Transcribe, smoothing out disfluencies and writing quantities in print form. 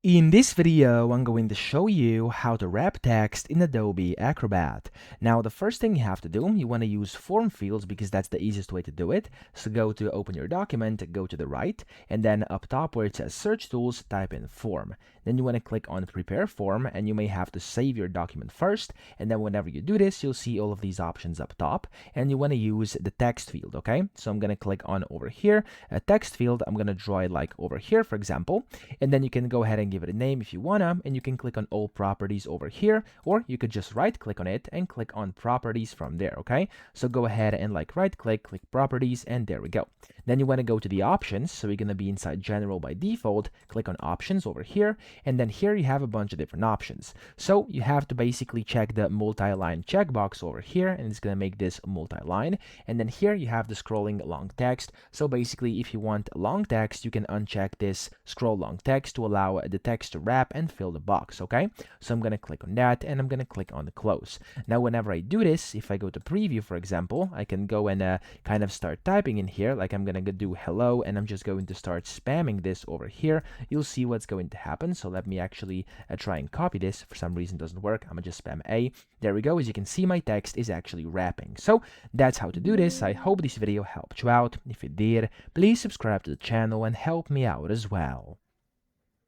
In this video, I'm going to show you how to wrap text in Adobe Acrobat. Now, the first thing you have to do, you want to use form fields because that's the easiest way to do it. So go to open your document, go to the right, and then up top where it says search tools, type in form. Then you want to click on prepare form, and you may have to save your document first. And then whenever you do this, you'll see all of these options up top, and you want to use the text field, okay? So I'm going to click on over here, a text field. I'm going to draw it like over here, for example, and then you can go ahead and give it a name if you wanna, and you can click on all properties over here, or you could just right click on it and click on properties from there, okay? So go ahead and like right click, click properties, and there we go. Then you want to go to the options, so you're gonna be inside general by default, click on options over here, and then here you have a bunch of different options. So you have to basically check the multi-line checkbox over here, and it's gonna make this multi-line, and then here you have the scrolling long text. So basically if you want long text, you can uncheck this scroll long text to allow the text to wrap and fill the box, okay? So I'm gonna click on that, and I'm gonna click on the close. Now whenever I do this, if I go to preview, for example, I can go and kind of start typing in here, like I'm gonna do hello, and I'm just going to start spamming this over here. You'll see what's going to happen. So let me actually try and copy this. For some reason it doesn't work. I'm gonna just spam A. There we go. As you can see, my text is actually wrapping. So that's how to do this. I hope this video helped you out. If it did, please subscribe to the channel and help me out as well.